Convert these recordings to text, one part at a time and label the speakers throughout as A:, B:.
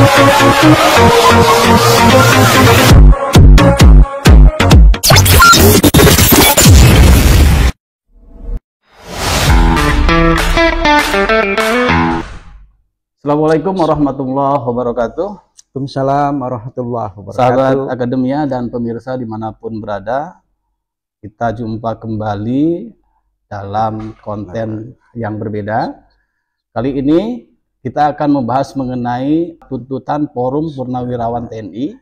A: Assalamualaikum warahmatullahi wabarakatuh.
B: Waalaikumsalam warahmatullahi wabarakatuh.
A: Sahabat Akademia dan pemirsa dimanapun berada, kita jumpa kembali dalam konten yang berbeda. Kali ini kita akan membahas mengenai tuntutan Forum Purnawirawan TNI.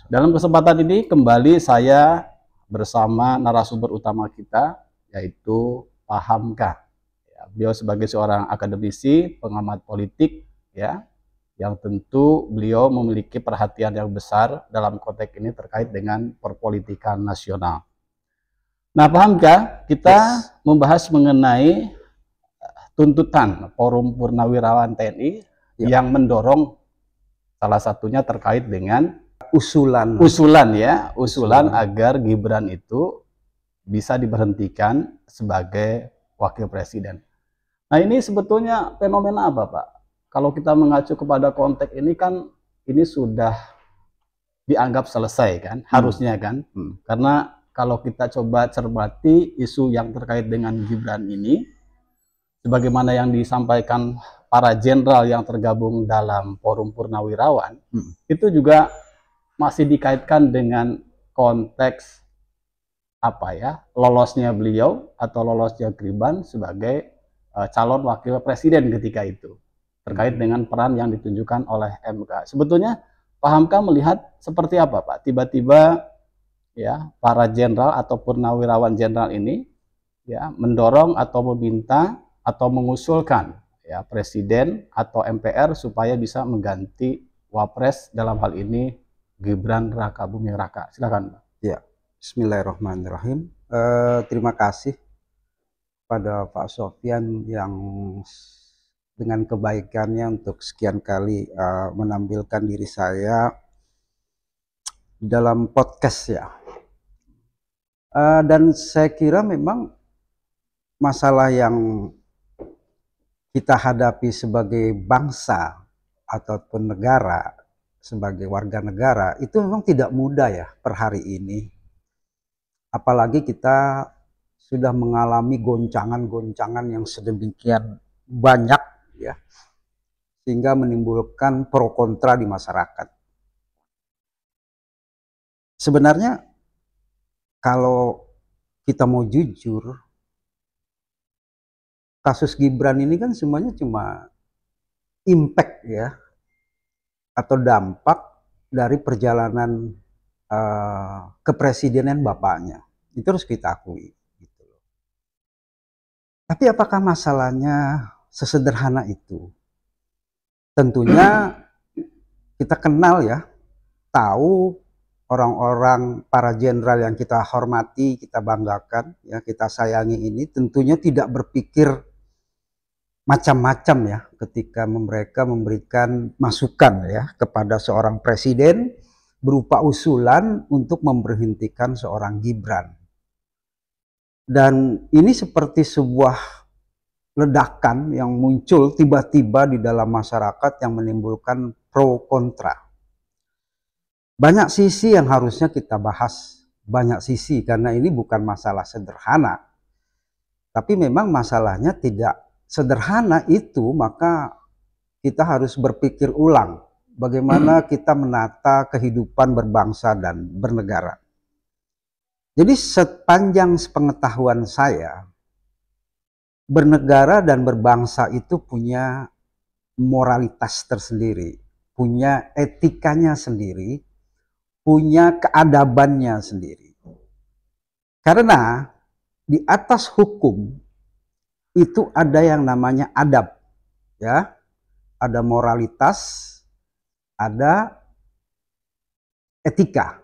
A: Dalam kesempatan ini kembali saya bersama narasumber utama kita, yaitu Pak Hamka. Beliau sebagai seorang akademisi, pengamat politik, ya, yang tentu beliau memiliki perhatian yang besar dalam konteks ini terkait dengan perpolitikan nasional. Nah, Pak Hamka, kita membahas mengenai tuntutan Forum Purnawirawan TNI yang mendorong salah satunya terkait dengan usulan agar Gibran itu bisa diberhentikan sebagai wakil presiden. Nah, ini sebetulnya fenomena apa, Pak? Kalau kita mengacu kepada konteks ini kan ini sudah dianggap selesai kan, harusnya kan. Karena kalau kita coba cermati isu yang terkait dengan Gibran ini, sebagaimana yang disampaikan para jenderal yang tergabung dalam Forum Purnawirawan, itu juga masih dikaitkan dengan konteks apa ya, lolosnya beliau atau lolosnya Gibran sebagai calon wakil presiden ketika itu, terkait dengan peran yang ditunjukkan oleh MK. Sebetulnya Pak Hamka melihat seperti apa, Pak? Tiba-tiba ya para jenderal atau purnawirawan jenderal ini ya mendorong atau meminta atau mengusulkan ya presiden atau MPR supaya bisa mengganti wapres, dalam hal ini Gibran Rakabuming Raka. Silakan, Pak.
B: Ya, Bismillahirrahmanirrahim. Terima kasih pada Pak Sofyan yang dengan kebaikannya untuk sekian kali menampilkan diri saya dalam podcast ya. Dan saya kira memang masalah yang kita hadapi sebagai bangsa ataupun negara, sebagai warga negara, itu memang tidak mudah ya per hari ini. Apalagi kita sudah mengalami goncangan-goncangan yang sedemikian banyak ya, sehingga menimbulkan pro kontra di masyarakat. Sebenarnya kalau kita mau jujur, kasus Gibran ini kan semuanya cuma impact ya, atau dampak dari perjalanan kepresidenan bapaknya. Itu harus kita akui. Tapi apakah masalahnya sesederhana itu? Tentunya kita kenal ya, tahu orang-orang para jenderal yang kita hormati, kita banggakan, ya kita sayangi ini tentunya tidak berpikir macam-macam ya ketika mereka memberikan masukan ya kepada seorang presiden berupa usulan untuk memberhentikan seorang Gibran. Dan ini seperti sebuah ledakan yang muncul tiba-tiba di dalam masyarakat yang menimbulkan pro kontra. Banyak sisi yang harusnya kita bahas, banyak sisi, karena ini bukan masalah sederhana. Tapi memang masalahnya tidak sederhana itu, maka kita harus berpikir ulang bagaimana kita menata kehidupan berbangsa dan bernegara. Jadi sepanjang sepengetahuan saya, bernegara dan berbangsa itu punya moralitas tersendiri, punya etikanya sendiri, punya keadabannya sendiri. Karena di atas hukum itu ada yang namanya adab, ya, ada moralitas, ada etika.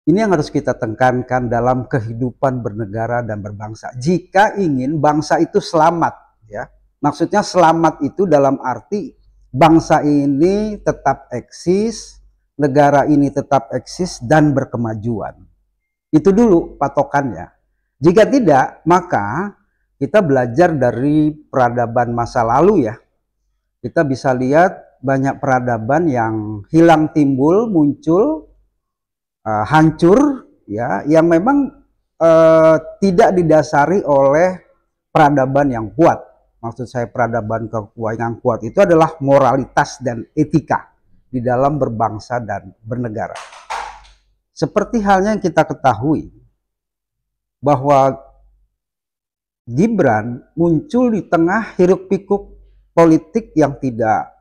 B: Ini yang harus kita tekankan dalam kehidupan bernegara dan berbangsa. Jika ingin bangsa itu selamat, ya, maksudnya selamat itu dalam arti bangsa ini tetap eksis, negara ini tetap eksis dan berkemajuan. Itu dulu patokannya. Jika tidak, maka kita belajar dari peradaban masa lalu ya. Kita bisa lihat banyak peradaban yang hilang timbul, muncul, hancur, ya, yang memang tidak didasari oleh peradaban yang kuat. Maksud saya peradaban yang kuat itu adalah moralitas dan etika di dalam berbangsa dan bernegara. Seperti halnya yang kita ketahui bahwa Gibran muncul di tengah hiruk-pikuk politik yang tidak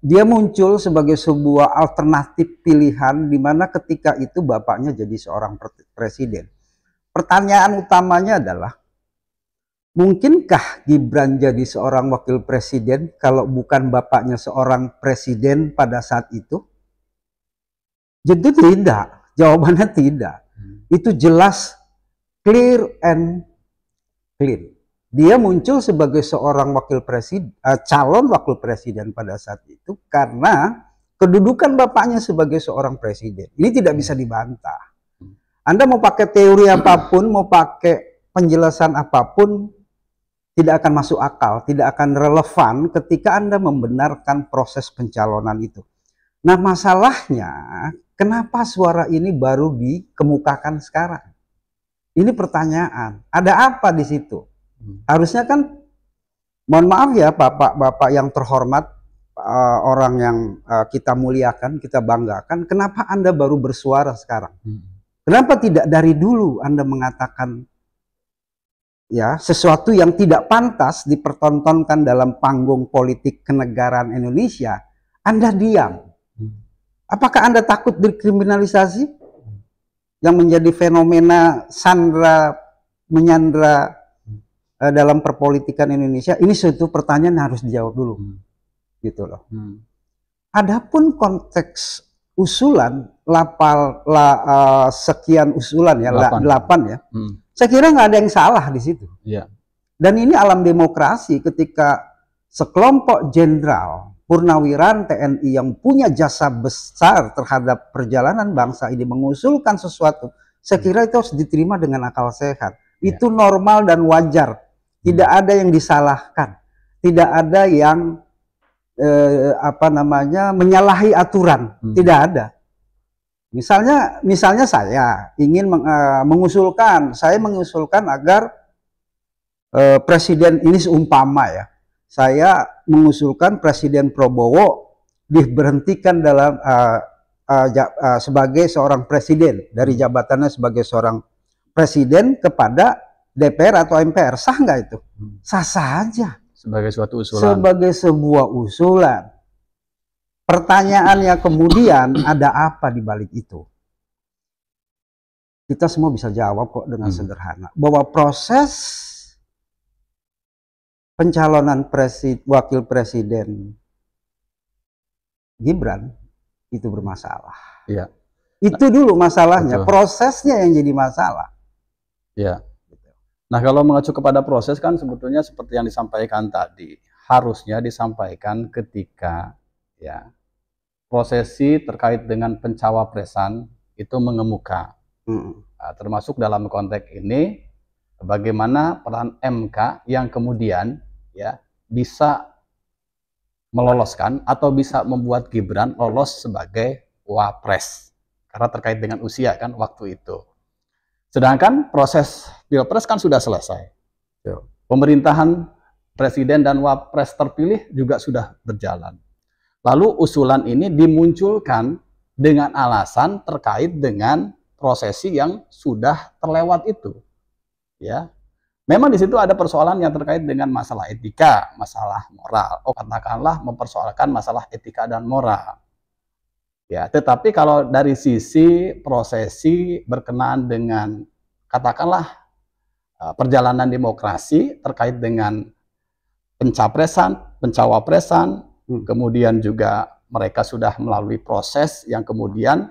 B: dia muncul sebagai sebuah alternatif pilihan di mana ketika itu bapaknya jadi seorang presiden. Pertanyaan utamanya adalah, mungkinkah Gibran jadi seorang wakil presiden kalau bukan bapaknya seorang presiden pada saat itu? Jadi tidak, jawabannya tidak. Itu jelas, clear and clean. Dia muncul sebagai seorang wakil presiden, calon wakil presiden pada saat itu karena kedudukan bapaknya sebagai seorang presiden. Ini tidak bisa dibantah. Anda mau pakai teori apapun, mau pakai penjelasan apapun, tidak akan masuk akal, tidak akan relevan ketika Anda membenarkan proses pencalonan itu. Nah, masalahnya, kenapa suara ini baru dikemukakan sekarang? Ini pertanyaan. Ada apa di situ? Harusnya kan, mohon maaf ya bapak-bapak yang terhormat, orang yang kita muliakan, kita banggakan, kenapa Anda baru bersuara sekarang? Kenapa tidak dari dulu Anda mengatakan ya sesuatu yang tidak pantas dipertontonkan dalam panggung politik kenegaraan Indonesia? Anda diam. Apakah Anda takut dikriminalisasi? Yang menjadi fenomena sandra menyandra dalam perpolitikan Indonesia, ini suatu pertanyaan yang harus dijawab dulu, gitu loh. Adapun konteks usulan sekian usulan ya, 8 ya, saya kira nggak ada yang salah di situ. Dan ini alam demokrasi ketika sekelompok jenderal purnawiran TNI yang punya jasa besar terhadap perjalanan bangsa ini mengusulkan sesuatu, saya kira itu harus diterima dengan akal sehat. Itu normal dan wajar. Tidak ada yang disalahkan, tidak ada yang menyalahi aturan, tidak ada. Misalnya saya ingin mengusulkan agar presiden ini seumpama ya, saya mengusulkan Presiden Prabowo diberhentikan dalam sebagai seorang presiden dari jabatannya sebagai seorang presiden kepada DPR atau MPR, sah nggak itu? Sah-sah aja.
A: Sebagai suatu usulan.
B: Sebagai sebuah usulan. Pertanyaannya kemudian, ada apa di balik itu? Kita semua bisa jawab kok dengan sederhana. Bahwa proses pencalonan wakil presiden Gibran itu bermasalah.
A: Iya.
B: Itu dulu masalahnya.
A: Betul.
B: Prosesnya yang jadi masalah.
A: Iya. Nah, kalau mengacu kepada proses kan sebetulnya seperti yang disampaikan tadi, harusnya disampaikan ketika ya prosesi terkait dengan pencawapresan itu mengemuka. Nah, termasuk dalam konteks ini bagaimana peran MK yang kemudian ya bisa meloloskan atau bisa membuat Gibran lolos sebagai wapres karena terkait dengan usia kan waktu itu. Sedangkan proses Pilpres kan sudah selesai. Pemerintahan presiden dan wapres terpilih juga sudah berjalan. Lalu usulan ini dimunculkan dengan alasan terkait dengan prosesi yang sudah terlewat itu. Ya. Memang di situ ada persoalan yang terkait dengan masalah etika, masalah moral. Oh, katakanlah mempersoalkan masalah etika dan moral. Ya, tetapi kalau dari sisi prosesi berkenaan dengan katakanlah perjalanan demokrasi terkait dengan pencapresan, pencawapresan, kemudian juga mereka sudah melalui proses yang kemudian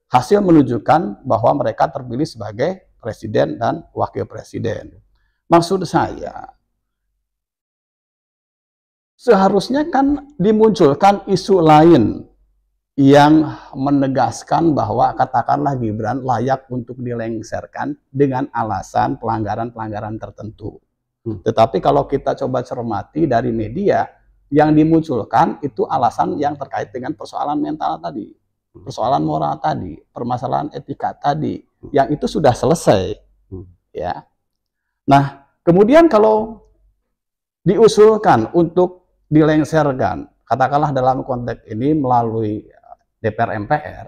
A: hasil menunjukkan bahwa mereka terpilih sebagai presiden dan wakil presiden. Maksud saya, seharusnya kan dimunculkan isu lain yang menegaskan bahwa katakanlah Gibran layak untuk dilengsarkan dengan alasan pelanggaran-pelanggaran tertentu. Tetapi kalau kita coba cermati dari media, yang dimunculkan itu alasan yang terkait dengan persoalan mental tadi, persoalan moral tadi, permasalahan etika tadi, yang itu sudah selesai, ya. Nah, kemudian kalau diusulkan untuk dilengsarkan, katakanlah dalam konteks ini melalui DPR MPR,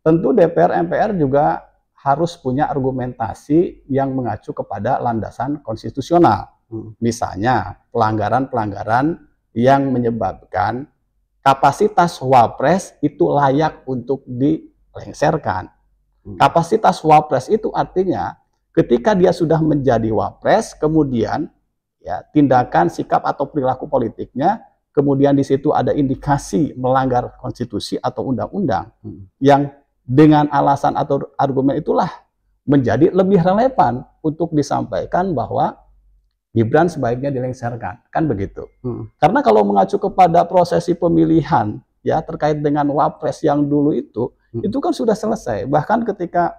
A: tentu DPR MPR juga harus punya argumentasi yang mengacu kepada landasan konstitusional. Misalnya pelanggaran-pelanggaran yang menyebabkan kapasitas wapres itu layak untuk dilengsarkan. Kapasitas wapres itu artinya ketika dia sudah menjadi wapres, kemudian ya tindakan, sikap atau perilaku politiknya, kemudian di situ ada indikasi melanggar konstitusi atau undang-undang, yang dengan alasan atau argumen itulah menjadi lebih relevan untuk disampaikan bahwa Gibran sebaiknya dilengsarkan, kan begitu. Karena kalau mengacu kepada prosesi pemilihan ya terkait dengan wapres yang dulu itu kan sudah selesai. Bahkan ketika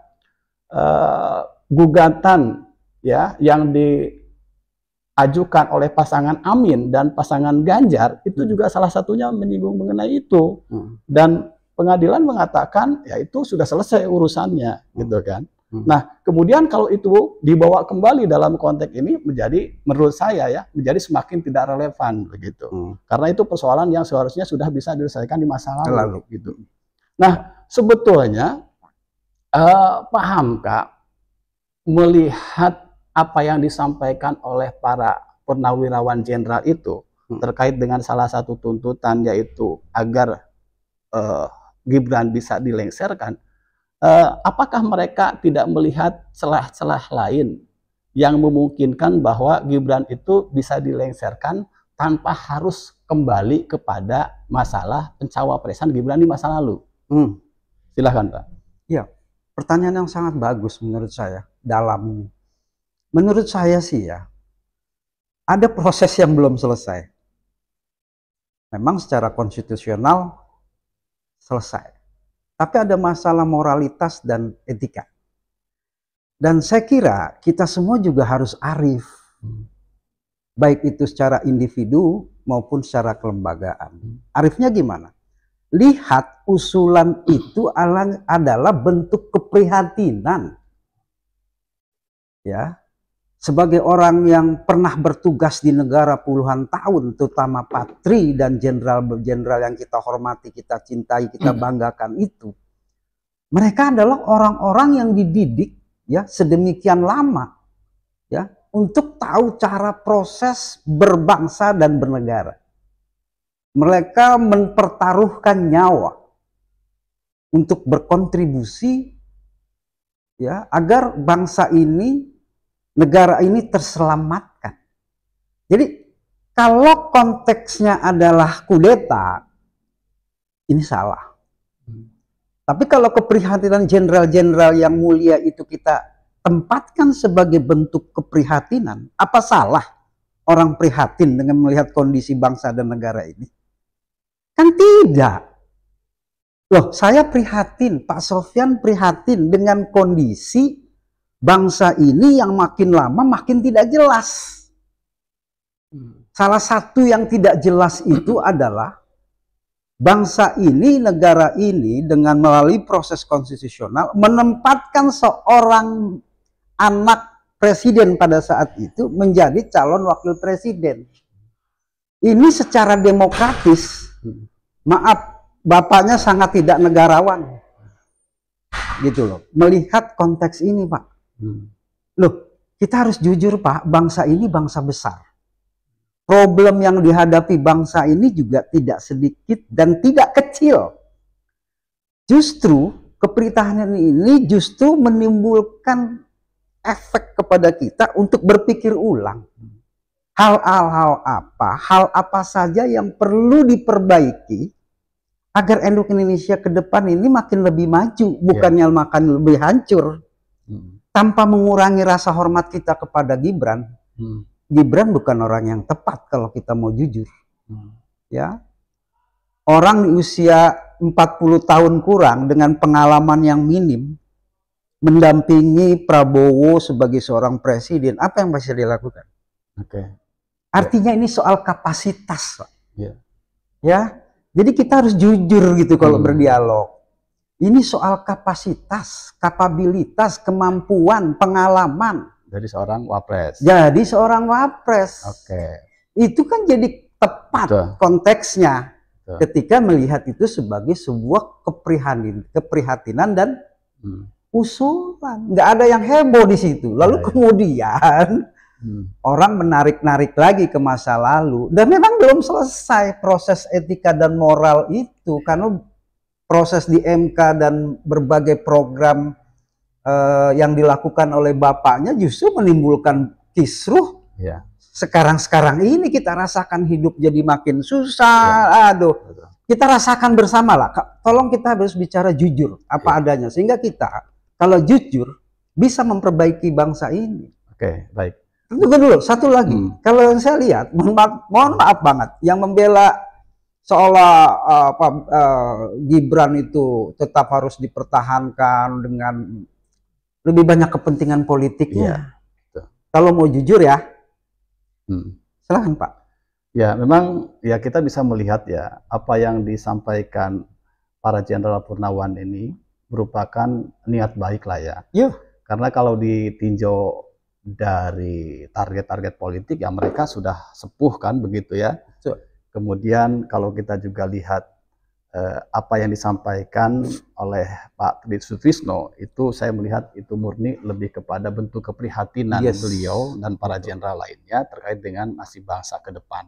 A: gugatan ya yang diajukan oleh pasangan Amin dan pasangan Ganjar itu juga salah satunya menyinggung mengenai itu. Dan pengadilan mengatakan ya itu sudah selesai urusannya, gitu kan. Nah, kemudian kalau itu dibawa kembali dalam konteks ini menjadi, menurut saya ya, menjadi semakin tidak relevan begitu. Karena itu persoalan yang seharusnya sudah bisa diselesaikan di masa lalu gitu. Nah, sebetulnya Pak Hamka melihat apa yang disampaikan oleh para purnawirawan jenderal itu terkait dengan salah satu tuntutan, yaitu agar Gibran bisa dilengsarkan, apakah mereka tidak melihat celah-celah lain yang memungkinkan bahwa Gibran itu bisa dilengsarkan tanpa harus kembali kepada masalah pencawapresan Gibran di masa lalu? Silahkan Pak.
B: Ya, pertanyaan yang sangat bagus menurut saya dalam ini. Menurut saya sih ya, ada proses yang belum selesai. Memang secara konstitusional selesai. Tapi ada masalah moralitas dan etika. Dan saya kira kita semua juga harus arif. Baik itu secara individu maupun secara kelembagaan. Arifnya gimana? Lihat usulan itu adalah bentuk keprihatinan. Ya. Sebagai orang yang pernah bertugas di negara puluhan tahun, terutama Patri dan jenderal-jenderal yang kita hormati, kita cintai, kita banggakan itu, mereka adalah orang-orang yang dididik ya sedemikian lama ya untuk tahu cara proses berbangsa dan bernegara. Mereka mempertaruhkan nyawa untuk berkontribusi ya agar bangsa ini, negara ini terselamatkan. Jadi kalau konteksnya adalah kudeta, ini salah. Tapi kalau keprihatinan jenderal-jenderal yang mulia itu kita tempatkan sebagai bentuk keprihatinan, apa salah orang prihatin dengan melihat kondisi bangsa dan negara ini? Kan tidak. Loh, saya prihatin, Pak Sofyan prihatin dengan kondisi bangsa ini yang makin lama makin tidak jelas. Salah satu yang tidak jelas itu adalah bangsa ini, negara ini dengan melalui proses konstitusional menempatkan seorang anak presiden pada saat itu menjadi calon wakil presiden. Ini secara demokratis, maaf, bapaknya sangat tidak negarawan. Gitu loh. Melihat konteks ini, Pak. Loh, kita harus jujur Pak, bangsa ini bangsa besar. Problem yang dihadapi bangsa ini juga tidak sedikit dan tidak kecil. Justru keprihatinan ini justru menimbulkan efek kepada kita untuk berpikir ulang. Hal apa saja yang perlu diperbaiki agar Indonesia ke depan ini makin lebih maju, bukannya makin lebih hancur. Tanpa mengurangi rasa hormat kita kepada Gibran. Gibran bukan orang yang tepat kalau kita mau jujur. Ya. Orang di usia 40 tahun kurang dengan pengalaman yang minim mendampingi Prabowo sebagai seorang presiden, apa yang bisa dilakukan?
A: Oke.
B: Artinya ini soal kapasitas, Pak.
A: Ya.
B: Ya, jadi kita harus jujur gitu kalau berdialog. Ini soal kapasitas, kapabilitas, kemampuan, pengalaman.
A: Dari seorang wapres.
B: Jadi seorang wapres.
A: Oke.
B: Itu kan jadi tepat
A: Betul.
B: konteksnya.
A: Betul.
B: Ketika melihat itu sebagai sebuah keprihatinan dan usulan. Nggak ada yang heboh di situ. Lalu kemudian orang menarik-narik lagi ke masa lalu. Dan memang belum selesai proses etika dan moral itu. Karena proses di MK dan berbagai program yang dilakukan oleh bapaknya justru menimbulkan kisruh.
A: Ya.
B: Sekarang ini kita rasakan hidup jadi makin susah. Ya. Aduh, kita rasakan bersama lah. Tolong kita harus bicara jujur apa adanya, sehingga kita kalau jujur bisa memperbaiki bangsa ini.
A: Oke, baik.
B: Tunggu dulu, satu lagi. Kalau yang saya lihat, mohon maaf banget, yang membela seolah Gibran itu tetap harus dipertahankan dengan lebih banyak kepentingan politiknya.
A: Ya.
B: Kalau mau jujur ya, silahkan Pak.
A: Ya, memang ya kita bisa melihat ya apa yang disampaikan para Jenderal Purnawan ini merupakan niat baik lah ya.
B: Yuh.
A: Karena kalau ditinjau dari target-target politik ya mereka sudah sepuh kan begitu ya. Kemudian kalau kita juga lihat apa yang disampaikan oleh Pak Tri Sutrisno itu saya melihat itu murni lebih kepada bentuk keprihatinan beliau dan para jenderal lainnya terkait dengan nasib bangsa ke depan.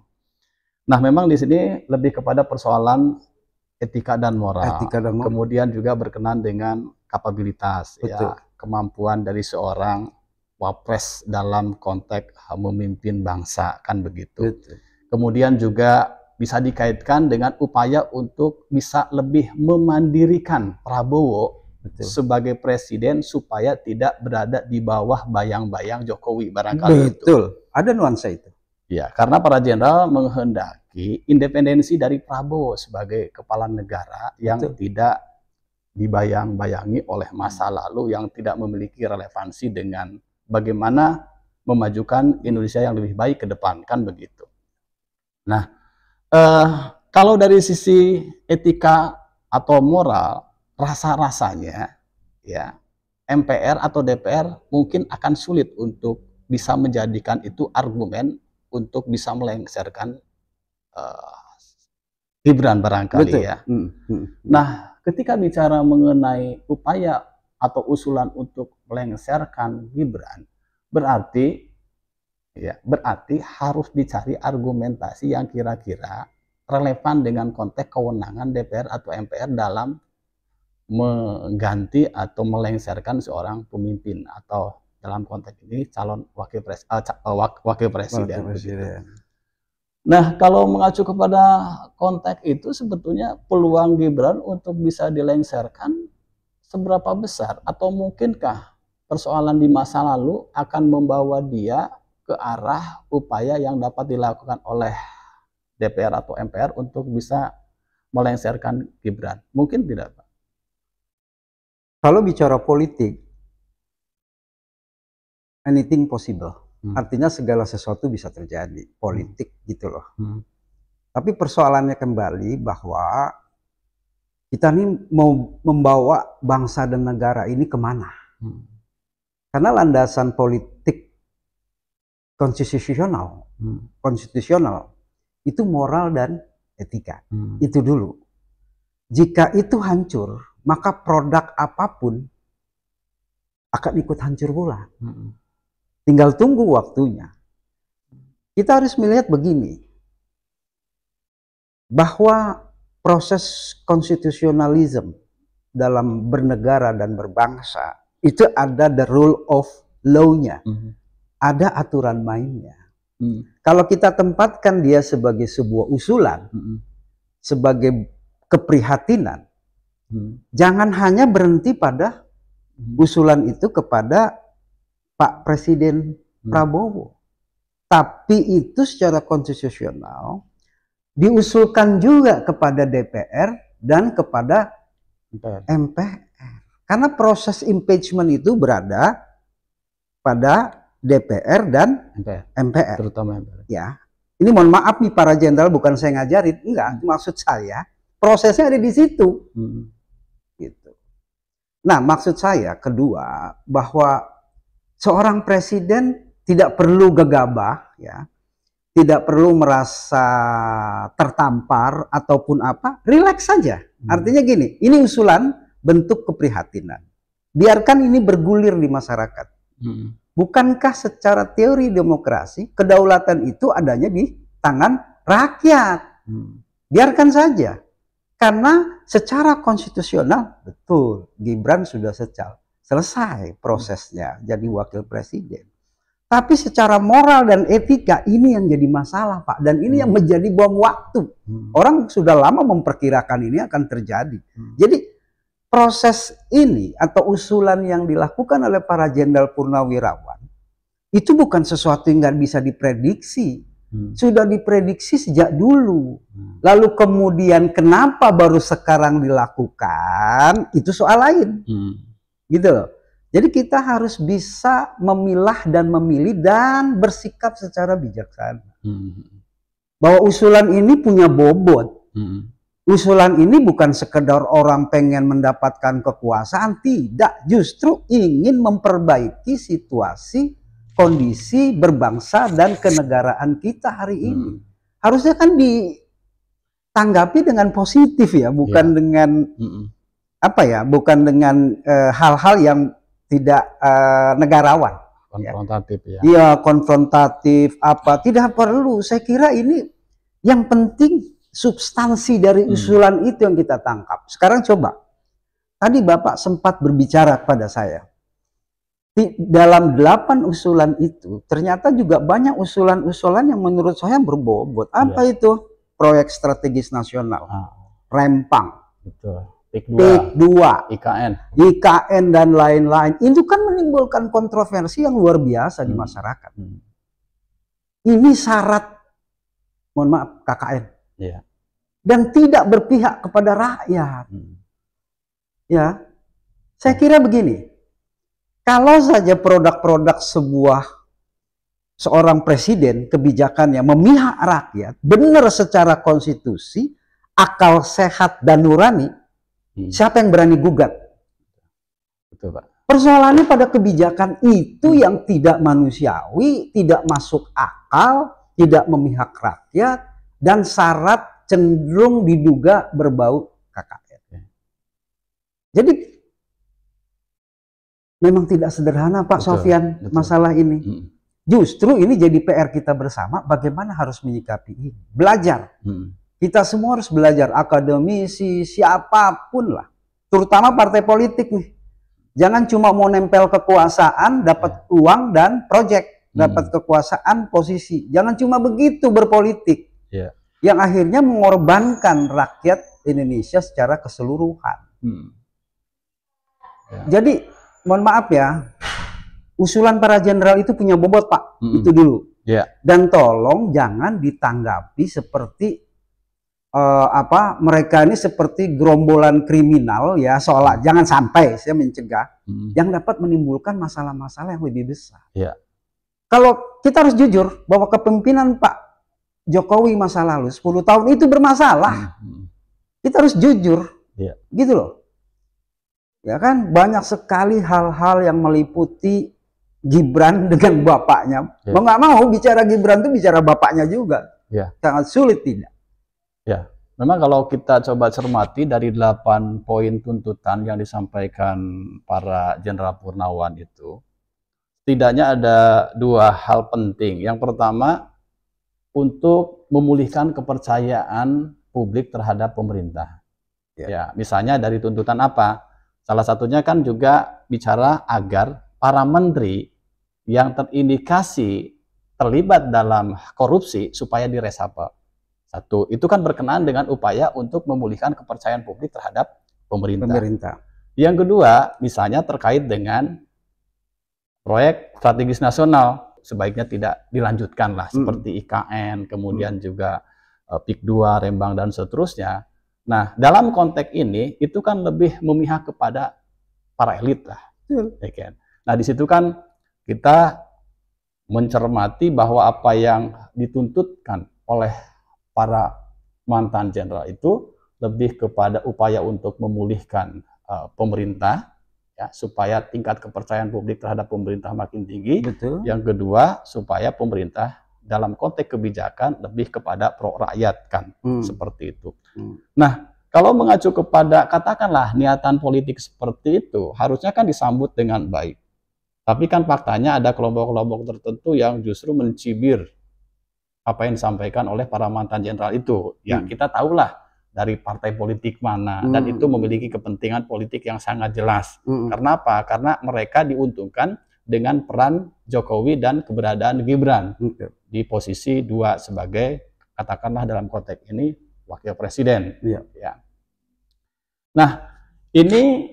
A: Nah, memang di sini lebih kepada persoalan etika dan moral. Kemudian juga berkenaan dengan kapabilitas, ya, kemampuan dari seorang wapres dalam konteks memimpin bangsa kan begitu. Kemudian juga bisa dikaitkan dengan upaya untuk bisa lebih memandirikan Prabowo sebagai presiden supaya tidak berada di bawah bayang-bayang Jokowi barangkali.
B: Betul. Ada nuansa itu.
A: Ya, karena para jenderal menghendaki independensi dari Prabowo sebagai kepala negara yang tidak dibayang-bayangi oleh masa lalu yang tidak memiliki relevansi dengan bagaimana memajukan Indonesia yang lebih baik ke depan kan begitu. Nah, kalau dari sisi etika atau moral, rasa-rasanya ya MPR atau DPR mungkin akan sulit untuk bisa menjadikan itu argumen untuk bisa melengsarkan Gibran barangkali ya. Nah, ketika bicara mengenai upaya atau usulan untuk melengsarkan Gibran, berarti harus dicari argumentasi yang kira-kira relevan dengan konteks kewenangan DPR atau MPR dalam mengganti atau melengsarkan seorang pemimpin atau dalam konteks ini calon wakil presiden. Nah, kalau mengacu kepada konteks itu sebetulnya peluang Gibran untuk bisa dilengsarkan seberapa besar atau mungkinkah persoalan di masa lalu akan membawa dia ke arah upaya yang dapat dilakukan oleh DPR atau MPR untuk bisa melengsarkan Gibran? Mungkin tidak, Pak?
B: Kalau bicara politik, anything possible. Artinya segala sesuatu bisa terjadi. Politik gitu loh. Tapi persoalannya kembali bahwa kita ini mau membawa bangsa dan negara ini kemana? Karena landasan politik konstitusional itu moral dan etika. Itu dulu. Jika itu hancur, maka produk apapun akan ikut hancur pula. Tinggal tunggu waktunya. Kita harus melihat begini, bahwa proses konstitusionalisme dalam bernegara dan berbangsa itu ada the rule of law-nya. Ada aturan mainnya. Kalau kita tempatkan dia sebagai sebuah usulan, sebagai keprihatinan, jangan hanya berhenti pada usulan itu kepada Pak Presiden Prabowo. Tapi itu secara konstitusional diusulkan juga kepada DPR dan kepada MPR. Karena proses impeachment itu berada pada DPR dan MPR.
A: Terutama MPR.
B: Ya, ini mohon maaf nih para jenderal, bukan saya ngajarin, enggak. Maksud saya prosesnya ada di situ. Gitu. Nah, maksud saya kedua bahwa seorang presiden tidak perlu gegabah, ya, tidak perlu merasa tertampar ataupun apa, rileks saja. Artinya gini, ini usulan bentuk keprihatinan. Biarkan ini bergulir di masyarakat. Bukankah secara teori demokrasi kedaulatan itu adanya di tangan rakyat? Biarkan saja. Karena secara konstitusional, betul, Gibran sudah selesai prosesnya jadi wakil presiden. Tapi secara moral dan etika ini yang jadi masalah, Pak. Dan ini yang menjadi bom waktu. Orang sudah lama memperkirakan ini akan terjadi. Jadi proses ini atau usulan yang dilakukan oleh para jenderal purnawirawan itu bukan sesuatu yang nggak bisa diprediksi. Sudah diprediksi sejak dulu. Lalu kemudian kenapa baru sekarang dilakukan, itu soal lain. Gitu loh. Jadi kita harus bisa memilah dan memilih dan bersikap secara bijaksana. Bahwa usulan ini punya bobot. Usulan ini bukan sekedar orang pengen mendapatkan kekuasaan, tidak. Justru ingin memperbaiki situasi, kondisi berbangsa dan kenegaraan kita hari ini. Harusnya kan ditanggapi dengan positif ya, bukan dengan apa ya, bukan dengan hal-hal yang tidak negarawan.
A: Konfrontatif ya.
B: Iya, konfrontatif apa, tidak perlu. Saya kira ini yang penting substansi dari usulan itu yang kita tangkap. Sekarang coba, tadi Bapak sempat berbicara kepada saya. Di dalam 8 usulan itu, ternyata juga banyak usulan-usulan yang menurut saya berbobot. Apa itu? Proyek strategis nasional. Rempang.
A: Betul.
B: PIK 2. IKN dan lain-lain. Itu kan menimbulkan kontroversi yang luar biasa di masyarakat. Ini syarat, mohon maaf, KKN. Dan tidak berpihak kepada rakyat. Ya, saya kira begini. Kalau saja produk-produk seorang presiden, kebijakannya memihak rakyat, benar secara konstitusi, akal sehat dan nurani, siapa yang berani gugat?
A: Betul, Pak.
B: Persoalannya pada kebijakan itu yang tidak manusiawi, tidak masuk akal, tidak memihak rakyat, dan syarat cenderung diduga berbau KKN. Jadi memang tidak sederhana, Pak Sofyan, masalah ini. Justru ini jadi PR kita bersama, bagaimana harus menyikapi ini. Belajar. Kita semua harus belajar, akademisi, siapapun lah. Terutama partai politik nih. Jangan cuma mau nempel kekuasaan, dapat uang dan proyek. Dapat kekuasaan, posisi. Jangan cuma begitu berpolitik. Yang akhirnya mengorbankan rakyat Indonesia secara keseluruhan. Jadi, mohon maaf ya, usulan para jenderal itu punya bobot, Pak. Itu dulu. Dan tolong jangan ditanggapi seperti mereka ini seperti gerombolan kriminal ya, seolah jangan sampai saya mencegah yang dapat menimbulkan masalah-masalah yang lebih besar. Kalau kita harus jujur bahwa kepemimpinan Pak Jokowi masa lalu 10 tahun itu bermasalah. Kita harus jujur. Gitu loh. Ya kan, banyak sekali hal-hal yang meliputi Gibran dengan bapaknya. Mau nggak mau bicara Gibran itu bicara bapaknya juga. Sangat sulit tidak?
A: Memang kalau kita coba cermati dari 8 poin tuntutan yang disampaikan para jenderal Purnawan itu, setidaknya ada 2 hal penting. Yang pertama, untuk memulihkan kepercayaan publik terhadap pemerintah. Misalnya dari tuntutan apa? Salah satunya kan juga bicara agar para menteri yang terindikasi terlibat dalam korupsi supaya diresapel. Satu, itu kan berkenaan dengan upaya untuk memulihkan kepercayaan publik terhadap pemerintah. Yang kedua, misalnya terkait dengan proyek strategis nasional, sebaiknya tidak dilanjutkan lah, seperti IKN, kemudian juga PIK 2, Rembang, dan seterusnya. Nah, dalam konteks ini, itu kan lebih memihak kepada para elit lah. Nah, di situ kan kita mencermati bahwa apa yang dituntutkan oleh para mantan jenderal itu lebih kepada upaya untuk memulihkan pemerintah, ya, supaya tingkat kepercayaan publik terhadap pemerintah makin tinggi.
B: Betul.
A: Yang kedua, supaya pemerintah dalam konteks kebijakan lebih kepada pro rakyat, kan, seperti itu. Nah, kalau mengacu kepada katakanlah niatan politik seperti itu, harusnya kan disambut dengan baik. Tapi kan faktanya ada kelompok-kelompok tertentu yang justru mencibir apa yang disampaikan oleh para mantan jenderal itu. Ya, kita tahulah dari partai politik mana, dan itu memiliki kepentingan politik yang sangat jelas. Karena apa? Karena mereka diuntungkan dengan peran Jokowi dan keberadaan Gibran di posisi 2 sebagai, katakanlah dalam konteks ini, wakil presiden. Ya. Nah, ini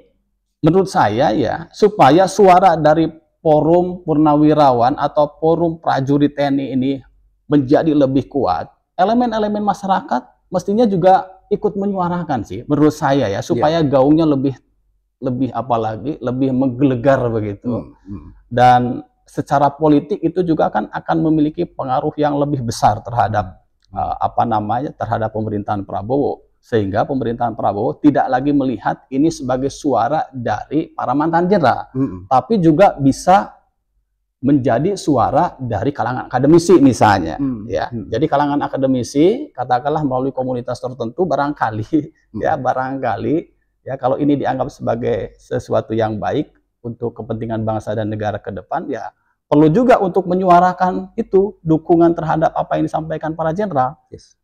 A: menurut saya ya, supaya suara dari forum purnawirawan atau forum prajurit TNI ini menjadi lebih kuat, elemen-elemen masyarakat mestinya juga ikut menyuarakan sih, menurut saya ya, supaya gaungnya lebih menggelegar begitu. Dan secara politik itu juga kan akan memiliki pengaruh yang lebih besar terhadap terhadap pemerintahan Prabowo, sehingga pemerintahan Prabowo tidak lagi melihat ini sebagai suara dari para mantan jenderal, tapi juga bisa menjadi suara dari kalangan akademisi misalnya, ya. Jadi kalangan akademisi, katakanlah melalui komunitas tertentu, barangkali ya, kalau ini dianggap sebagai sesuatu yang baik untuk kepentingan bangsa dan negara ke depan, ya perlu juga untuk menyuarakan itu dukungan terhadap apa yang disampaikan para jenderal.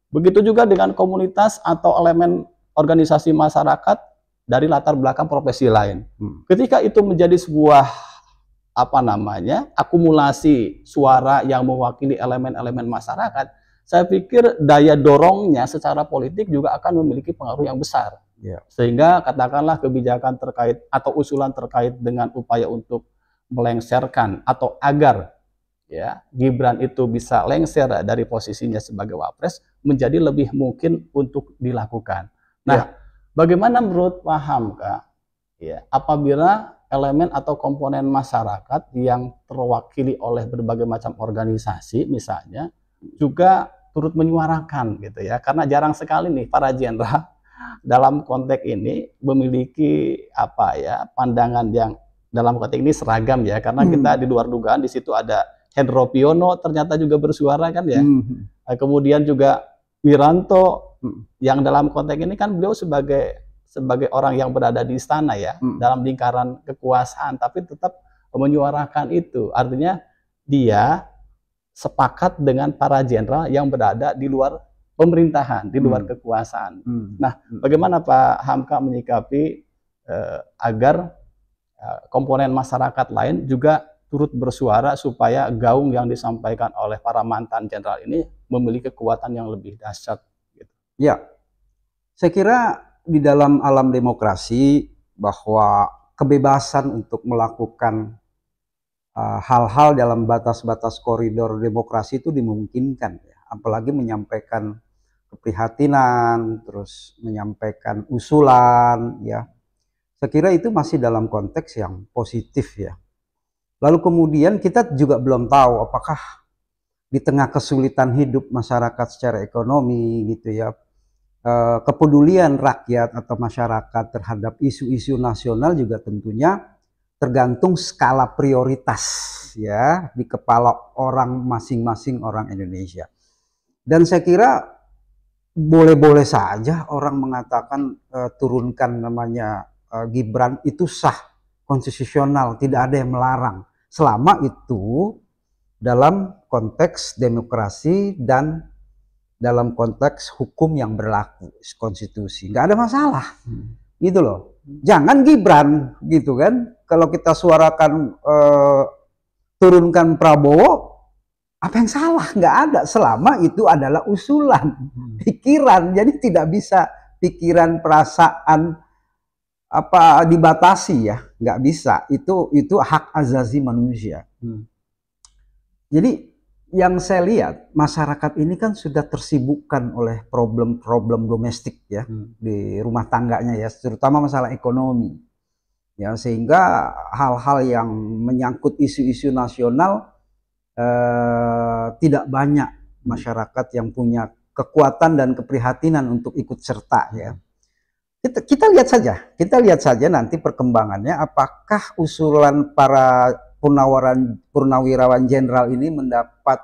A: Begitu juga dengan komunitas atau elemen organisasi masyarakat dari latar belakang profesi lain. Ketika itu menjadi sebuah akumulasi suara yang mewakili elemen-elemen masyarakat, saya pikir daya dorongnya secara politik juga akan memiliki pengaruh yang besar. Sehingga katakanlah kebijakan terkait atau usulan terkait dengan upaya untuk melengsarkan atau agar ya Gibran itu bisa lengser dari posisinya sebagai wapres menjadi lebih mungkin untuk dilakukan. Nah, bagaimana menurut Pak Hamka ya, apabila elemen atau komponen masyarakat yang terwakili oleh berbagai macam organisasi misalnya juga turut menyuarakan gitu ya, karena jarang sekali nih para jenderal dalam konteks ini memiliki pandangan yang dalam konteks ini seragam ya, karena kita di luar dugaan di situ ada Hendro Priyono ternyata juga bersuara kan ya. Kemudian juga Wiranto yang dalam konteks ini kan beliau sebagai orang yang berada di istana ya, dalam lingkaran kekuasaan, tapi tetap menyuarakan itu. Artinya dia sepakat dengan para jenderal yang berada di luar pemerintahan, di luar kekuasaan. Nah, bagaimana Pak Hamka menyikapi agar komponen masyarakat lain juga turut bersuara supaya gaung yang disampaikan oleh para mantan jenderal ini memiliki kekuatan yang lebih dahsyat gitu.
B: Ya, saya kira di dalam alam demokrasi bahwa kebebasan untuk melakukan hal-hal dalam batas-batas koridor demokrasi itu dimungkinkan ya. Apalagi menyampaikan keprihatinan, terus menyampaikan usulan ya. Saya kira itu masih dalam konteks yang positif ya. Lalu kemudian kita juga belum tahu apakah di tengah kesulitan hidup masyarakat secara ekonomi gitu ya, kepedulian rakyat atau masyarakat terhadap isu-isu nasional juga tentunya tergantung skala prioritas ya di kepala orang masing-masing orang Indonesia. Dan saya kira boleh-boleh saja orang mengatakan turunkan namanya Gibran itu sah, konstitusional, tidak ada yang melarang. Selama itu dalam konteks demokrasi dan dalam konteks hukum yang berlaku, konstitusi, nggak ada masalah, gitu loh. Jangan Gibran, gitu kan? Kalau kita suarakan turunkan Prabowo, apa yang salah? Nggak ada. Selama itu adalah usulan, pikiran, jadi tidak bisa pikiran, perasaan dibatasi ya, nggak bisa. Itu hak asasi manusia. Jadi yang saya lihat masyarakat ini kan sudah tersibukkan oleh problem-problem domestik ya di rumah tangganya ya, terutama masalah ekonomi ya, sehingga hal-hal yang menyangkut isu-isu nasional tidak banyak masyarakat yang punya kekuatan dan keprihatinan untuk ikut serta ya. Kita lihat saja nanti perkembangannya, apakah usulan para purnawirawan jenderal ini mendapat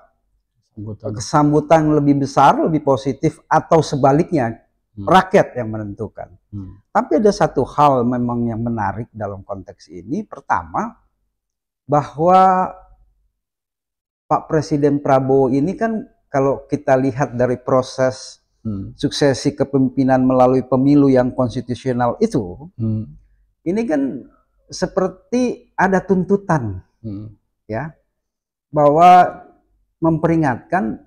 B: kesambutan lebih besar, lebih positif, atau sebaliknya rakyat yang menentukan. Tapi ada satu hal memang yang menarik dalam konteks ini. Pertama, bahwa Pak Presiden Prabowo ini kan kalau kita lihat dari proses suksesi kepemimpinan melalui pemilu yang konstitusional itu, ini kan seperti ada tuntutan, ya, bahwa memperingatkan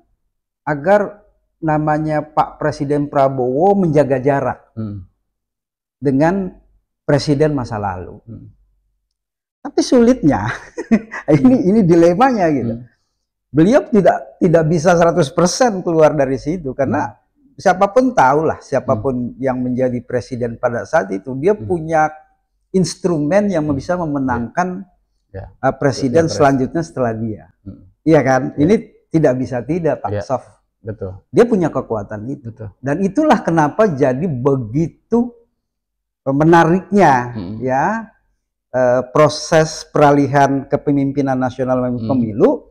B: agar namanya Pak Presiden Prabowo menjaga jarak dengan presiden masa lalu. Tapi sulitnya, ini dilemanya gitu. Beliau tidak bisa 100% keluar dari situ, karena siapapun tahulah, siapapun yang menjadi presiden pada saat itu, dia punya instrumen yang bisa memenangkan presiden selanjutnya setelah dia. Iya kan? Ini tidak bisa tidak, Pak Sof.
A: Betul.
B: Dia punya kekuatan itu.
A: Betul.
B: Dan itulah kenapa jadi begitu menariknya ya proses peralihan kepemimpinan nasional melalui pemilu.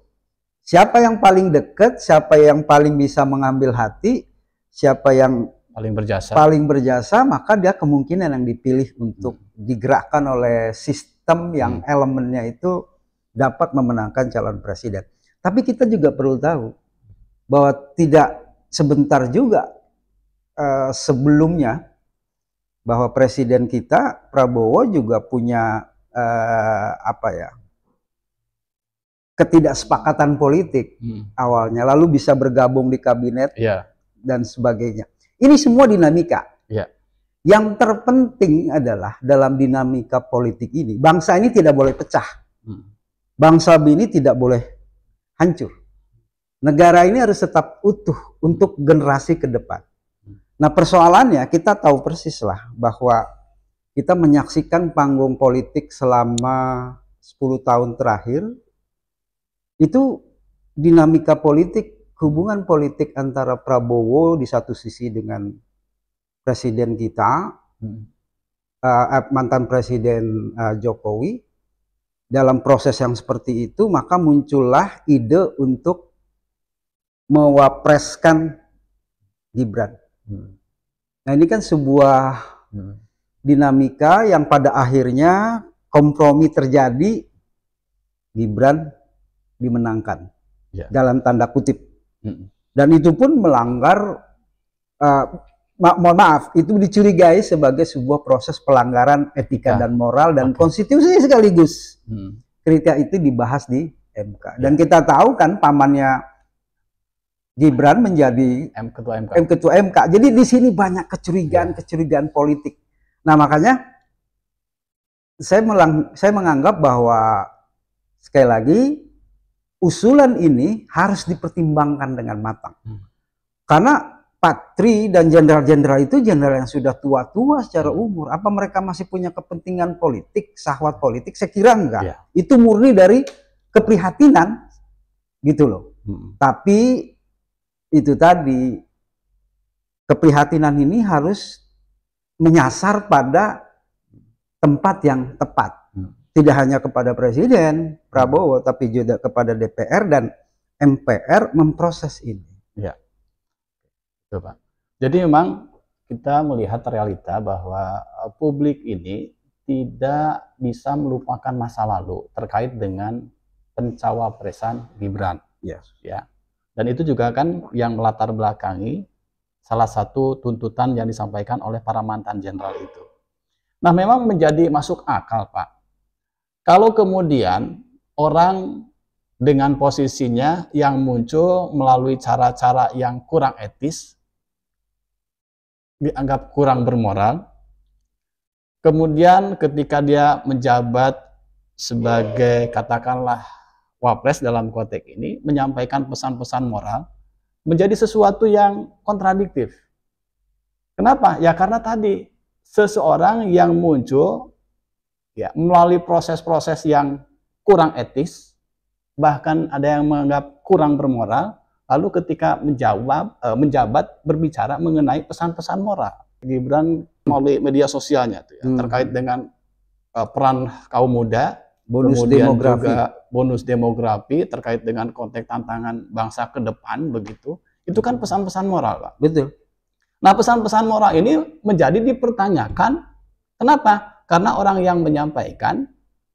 B: Siapa yang paling dekat, siapa yang paling bisa mengambil hati, siapa yang paling berjasa, maka dia kemungkinan yang dipilih untuk digerakkan oleh sistem yang elemennya itu dapat memenangkan calon presiden. Tapi kita juga perlu tahu bahwa tidak sebentar juga sebelumnya bahwa presiden kita Prabowo juga punya ketidaksepakatan politik awalnya, lalu bisa bergabung di kabinet dan sebagainya. Ini semua dinamika. Yang terpenting adalah dalam dinamika politik ini, bangsa ini tidak boleh pecah. Bangsa ini tidak boleh hancur. Negara ini harus tetap utuh untuk generasi ke depan. Nah, persoalannya kita tahu persis lah bahwa kita menyaksikan panggung politik selama 10 tahun terakhir. Itu dinamika politik, hubungan politik antara Prabowo di satu sisi dengan presiden kita, mantan presiden Jokowi, dalam proses yang seperti itu, maka muncullah ide untuk mewapreskan Gibran. Nah, ini kan sebuah dinamika yang pada akhirnya kompromi terjadi, Gibran dimenangkan dalam tanda kutip, dan itu pun melanggar, mohon maaf, itu dicurigai sebagai sebuah proses pelanggaran etika dan moral dan konstitusi sekaligus. Kriteria itu dibahas di MK, dan kita tahu kan pamannya Gibran menjadi ketua MK. Jadi di sini banyak kecurigaan politik. Nah, makanya saya menganggap bahwa sekali lagi usulan ini harus dipertimbangkan dengan matang. Karena Patri dan jenderal-jenderal itu jenderal yang sudah tua-tua secara umur. Apa mereka masih punya kepentingan politik, syahwat politik? Saya kira enggak. Itu murni dari keprihatinan gitu loh. Tapi itu tadi, keprihatinan ini harus menyasar pada tempat yang tepat. Tidak hanya kepada Presiden Prabowo, tapi juga kepada DPR dan MPR memproses ini.
A: Ya, betul Pak. Jadi memang kita melihat realita bahwa publik ini tidak bisa melupakan masa lalu terkait dengan pencawapresan Gibran. Ya. Dan itu juga kan yang melatar belakangi salah satu tuntutan yang disampaikan oleh para mantan jenderal itu. Nah, memang menjadi masuk akal, Pak. Kalau kemudian orang dengan posisinya yang muncul melalui cara-cara yang kurang etis, dianggap kurang bermoral, kemudian ketika dia menjabat sebagai katakanlah wapres dalam konteks ini, menyampaikan pesan-pesan moral, menjadi sesuatu yang kontradiktif. Kenapa? Ya karena tadi, seseorang yang muncul ya melalui proses-proses yang kurang etis, bahkan ada yang menganggap kurang bermoral, lalu ketika menjabat berbicara mengenai pesan-pesan moral. Gibran melalui media sosialnya tuh ya, terkait dengan peran kaum muda,
B: bonus
A: kemudian
B: demografi.
A: juga bonus demografi terkait dengan konteks tantangan bangsa ke depan begitu. Itu kan pesan-pesan moral, Pak.
B: Betul.
A: Nah, pesan-pesan moral ini menjadi dipertanyakan. Kenapa? Karena orang yang menyampaikan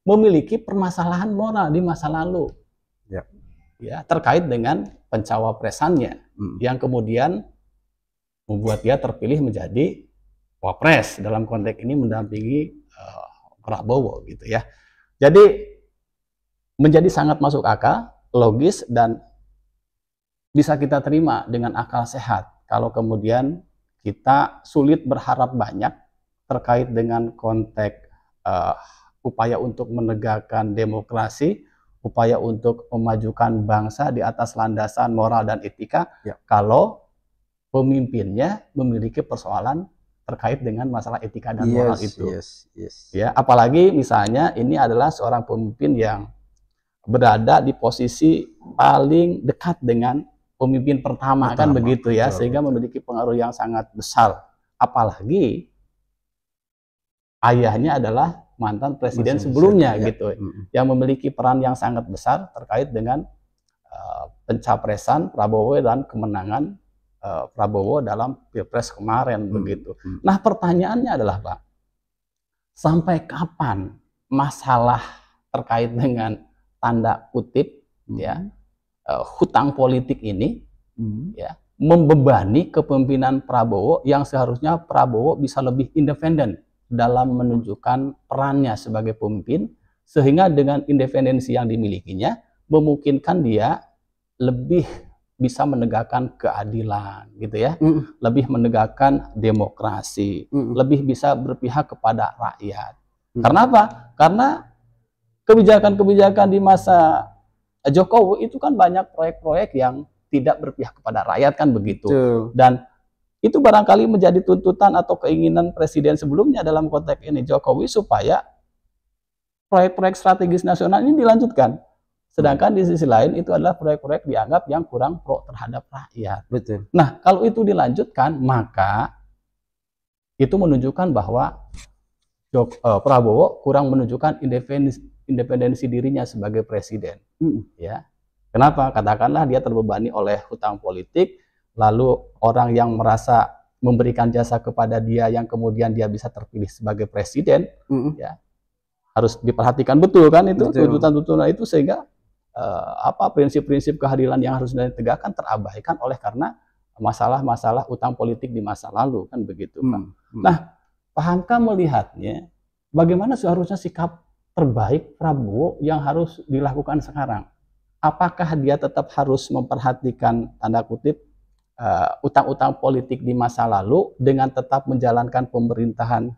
A: memiliki permasalahan moral di masa lalu. Ya, terkait dengan pencawapresannya yang kemudian membuat dia terpilih menjadi wapres, dalam konteks ini mendampingi Prabowo gitu ya. Jadi menjadi sangat masuk akal, logis, dan bisa kita terima dengan akal sehat kalau kemudian kita sulit berharap banyak terkait dengan konteks upaya untuk menegakkan demokrasi, upaya untuk memajukan bangsa di atas landasan moral dan etika, kalau pemimpinnya memiliki persoalan terkait dengan masalah etika dan moral itu. Ya, apalagi misalnya ini adalah seorang pemimpin yang berada di posisi paling dekat dengan pemimpin pertama kan begitu ya, sehingga memiliki pengaruh yang sangat besar. Apalagi ayahnya adalah mantan presiden sebelumnya gitu, yang memiliki peran yang sangat besar terkait dengan pencapresan Prabowo dan kemenangan Prabowo dalam Pilpres kemarin begitu. Nah, pertanyaannya adalah, Pak, sampai kapan masalah terkait dengan tanda kutip ya hutang politik ini ya membebani kepemimpinan Prabowo, yang seharusnya Prabowo bisa lebih independen dalam menunjukkan perannya sebagai pemimpin, sehingga dengan independensi yang dimilikinya memungkinkan dia lebih bisa menegakkan keadilan gitu ya, lebih menegakkan demokrasi, lebih bisa berpihak kepada rakyat. Karena apa? Karena kebijakan-kebijakan di masa Jokowi itu kan banyak proyek-proyek yang tidak berpihak kepada rakyat kan begitu. Dan itu barangkali menjadi tuntutan atau keinginan presiden sebelumnya dalam konteks ini Jokowi, supaya proyek-proyek strategis nasional ini dilanjutkan. Sedangkan di sisi lain itu adalah proyek-proyek dianggap yang kurang pro terhadap rakyat.
B: Betul.
A: Nah, kalau itu dilanjutkan, maka itu menunjukkan bahwa Prabowo kurang menunjukkan independensi dirinya sebagai presiden. Ya, kenapa? Katakanlah dia terbebani oleh hutang politik, lalu orang yang merasa memberikan jasa kepada dia, yang kemudian dia bisa terpilih sebagai presiden, ya harus diperhatikan betul kan itu tuntutan-tuntutan itu, sehingga prinsip-prinsip keadilan yang harus ditegakkan terabaikan oleh karena masalah-masalah utang politik di masa lalu kan begitu, Pak. Nah, Pak Hamka melihatnya bagaimana seharusnya sikap terbaik Prabowo yang harus dilakukan sekarang? Apakah dia tetap harus memperhatikan tanda kutip utang-utang politik di masa lalu dengan tetap menjalankan pemerintahan,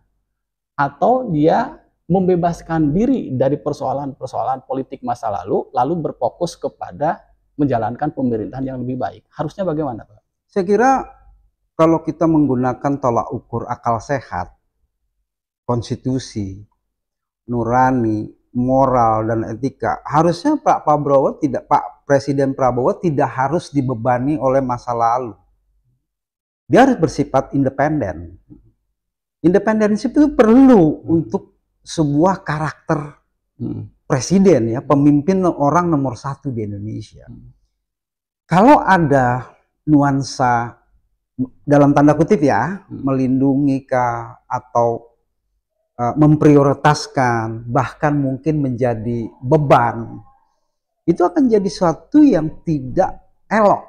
A: atau dia membebaskan diri dari persoalan-persoalan politik masa lalu berfokus kepada menjalankan pemerintahan yang lebih baik? Harusnya bagaimana, Pak?
B: Saya kira kalau kita menggunakan tolak ukur akal sehat, konstitusi, nurani, moral, dan etika, harusnya Pak Presiden Prabowo tidak harus dibebani oleh masa lalu. Dia harus bersifat independen. Independensi itu perlu untuk sebuah karakter presiden ya, pemimpin orang nomor satu di Indonesia. Kalau ada nuansa dalam tanda kutip ya, melindungi kah atau memprioritaskan, bahkan mungkin menjadi beban, itu akan jadi sesuatu yang tidak elok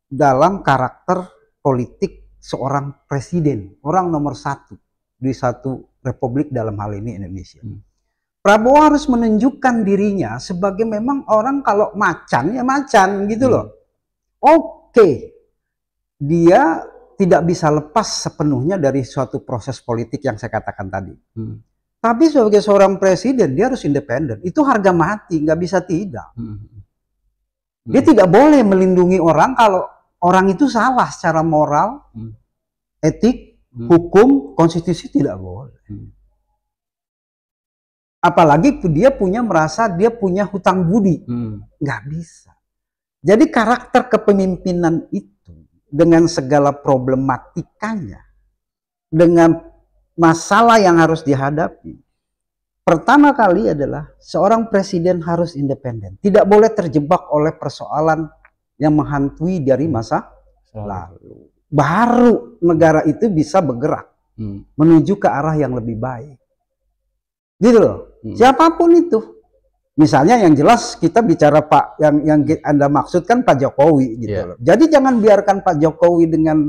B: dalam karakter politik seorang presiden, orang nomor satu di satu republik, dalam hal ini Indonesia. Prabowo harus menunjukkan dirinya sebagai memang orang kalau macan ya macan gitu loh. Oke, dia tidak bisa lepas sepenuhnya dari suatu proses politik yang saya katakan tadi. Tapi sebagai seorang presiden dia harus independen. Itu harga mati, nggak bisa tidak. Dia tidak boleh melindungi orang kalau orang itu salah secara moral, etik, hukum, konstitusi, tidak boleh. Apalagi dia merasa dia punya hutang budi. Nggak bisa. Jadi karakter kepemimpinan itu dengan segala problematikanya, dengan masalah yang harus dihadapi, pertama kali adalah seorang presiden harus independen. Tidak boleh terjebak oleh persoalan yang menghantui dari masa lalu. Baru negara itu bisa bergerak menuju ke arah yang lebih baik. Gitu loh. Siapapun itu. Misalnya yang jelas kita bicara Pak, yang Anda maksud kan Pak Jokowi gitu loh. Jadi jangan biarkan Pak Jokowi dengan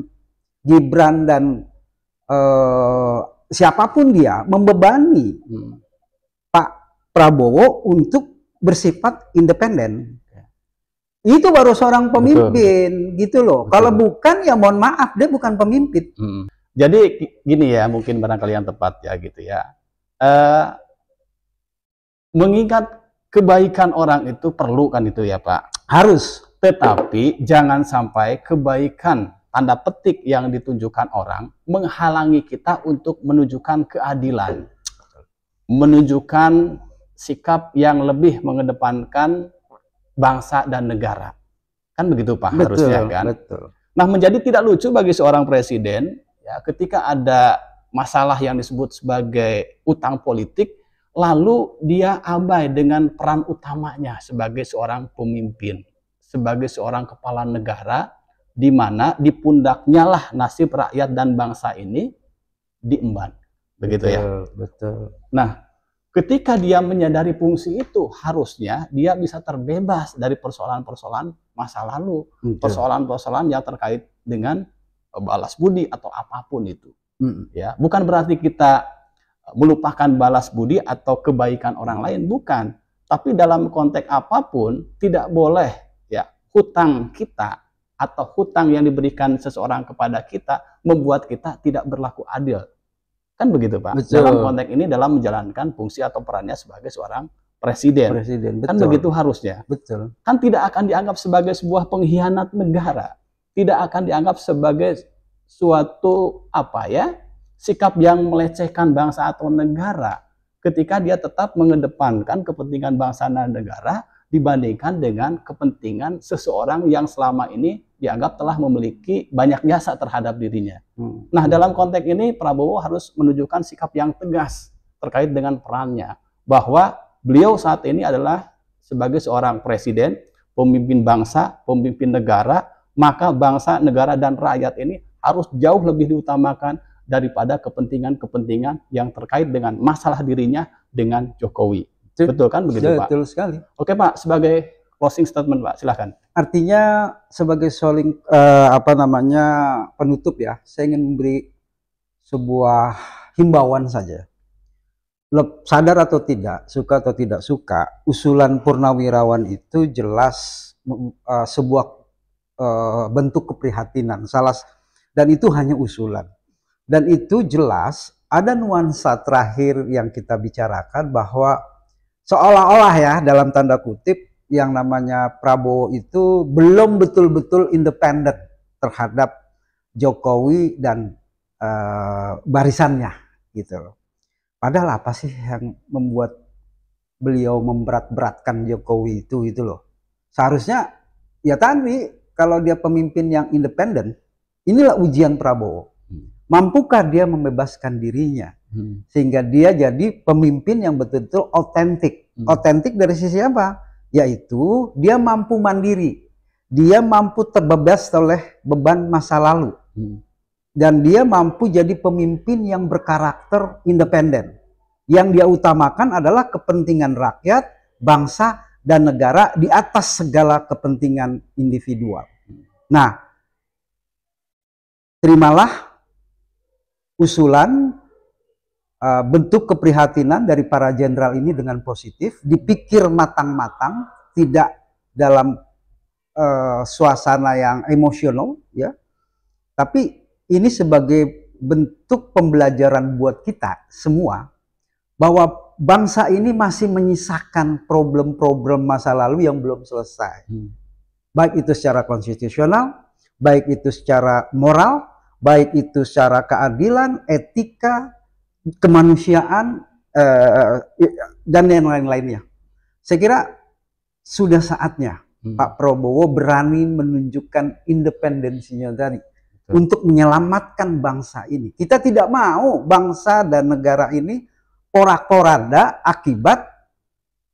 B: Gibran dan siapapun dia membebani Pak Prabowo untuk bersifat independen. Itu baru seorang pemimpin. Gitu loh. Kalau bukan ya mohon maaf, dia bukan pemimpin.
A: Jadi gini ya, mungkin barangkali yang tepat ya gitu ya. Mengingat kebaikan orang itu perlu kan itu ya Pak?
B: Harus.
A: Tetapi jangan sampai kebaikan tanda petik yang ditunjukkan orang menghalangi kita untuk menunjukkan keadilan, menunjukkan sikap yang lebih mengedepankan bangsa dan negara. Kan begitu Pak, harusnya kan?
B: Betul.
A: Nah, menjadi tidak lucu bagi seorang presiden ya ketika ada masalah yang disebut sebagai utang politik, lalu dia abai dengan peran utamanya sebagai seorang pemimpin, sebagai seorang kepala negara, di mana di pundaknya lah nasib rakyat dan bangsa ini diemban. Begitu ya?
B: Betul.
A: Nah, ketika dia menyadari fungsi itu, harusnya dia bisa terbebas dari persoalan-persoalan masa lalu, persoalan-persoalan yang terkait dengan balas budi atau apapun itu. Ya, bukan berarti kita melupakan balas budi atau kebaikan orang lain, bukan. Tapi dalam konteks apapun tidak boleh ya hutang kita atau hutang yang diberikan seseorang kepada kita membuat kita tidak berlaku adil. Kan begitu Pak?
B: Betul.
A: Dalam konteks ini dalam menjalankan fungsi atau perannya sebagai seorang presiden.
B: Betul.
A: Kan begitu harusnya.
B: Betul.
A: Kan tidak akan dianggap sebagai sebuah pengkhianat negara. Tidak akan dianggap sebagai suatu apa ya? Sikap yang melecehkan bangsa atau negara ketika dia tetap mengedepankan kepentingan bangsa dan negara dibandingkan dengan kepentingan seseorang yang selama ini dianggap telah memiliki banyak jasa terhadap dirinya. Nah, dalam konteks ini Prabowo harus menunjukkan sikap yang tegas terkait dengan perannya, bahwa beliau saat ini adalah sebagai seorang presiden, pemimpin bangsa, pemimpin negara, maka bangsa, negara, dan rakyat ini harus jauh lebih diutamakan daripada kepentingan-kepentingan yang terkait dengan masalah dirinya dengan Jokowi. Betul kan begitu Pak?
B: Betul sekali.
A: Oke Pak, sebagai closing statement Pak, silahkan.
B: Artinya sebagai penutup ya, saya ingin memberi sebuah himbauan saja. Sadar atau tidak, suka atau tidak suka, usulan Purnawirawan itu jelas sebuah bentuk keprihatinan. Dan itu hanya usulan. Dan itu jelas ada nuansa terakhir yang kita bicarakan bahwa seolah-olah ya dalam tanda kutip yang namanya Prabowo itu belum betul-betul independen terhadap Jokowi dan barisannya gitu. Padahal apa sih yang membuat beliau memberat-beratkan Jokowi itu loh. Seharusnya ya tadi kalau dia pemimpin yang independen, inilah ujian Prabowo. Mampukah dia membebaskan dirinya sehingga dia jadi pemimpin yang betul-betul otentik. Otentik dari sisi apa? Yaitu dia mampu mandiri, dia mampu terbebas oleh beban masa lalu, dan dia mampu jadi pemimpin yang berkarakter independen. Yang dia utamakan adalah kepentingan rakyat, bangsa, dan negara di atas segala kepentingan individual. Nah, terimalah usulan bentuk keprihatinan dari para jenderal ini dengan positif, dipikir matang-matang, tidak dalam suasana yang emosional, ya. Tapi ini sebagai bentuk pembelajaran buat kita semua bahwa bangsa ini masih menyisakan problem-problem masa lalu yang belum selesai, baik itu secara konstitusional, baik itu secara moral, baik itu secara keadilan, etika, kemanusiaan, dan yang lain-lainnya. Saya kira sudah saatnya Pak Prabowo berani menunjukkan independensinya tadi untuk menyelamatkan bangsa ini. Kita tidak mau bangsa dan negara ini porak-poranda akibat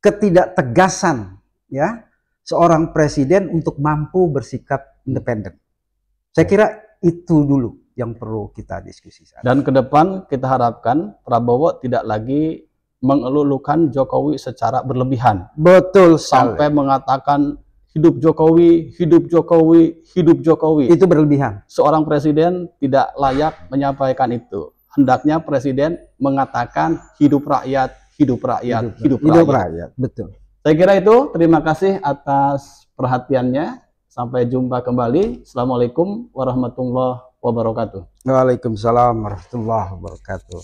B: ketidaktegasan ya seorang presiden untuk mampu bersikap independen. Saya kira itu dulu yang perlu kita diskusikan.
A: Dan ke depan kita harapkan Prabowo tidak lagi mengeluh-elukan Jokowi secara berlebihan.
B: Betul
A: sampai mengatakan hidup Jokowi, hidup Jokowi, hidup Jokowi.
B: Itu berlebihan.
A: Seorang presiden tidak layak menyampaikan itu. Hendaknya presiden mengatakan hidup rakyat, hidup rakyat, hidup rakyat.
B: Betul.
A: Saya kira itu. Terima kasih atas perhatiannya. Sampai jumpa kembali. Assalamualaikum warahmatullahi wabarakatuh.
B: Waalaikumsalam warahmatullahi wabarakatuh.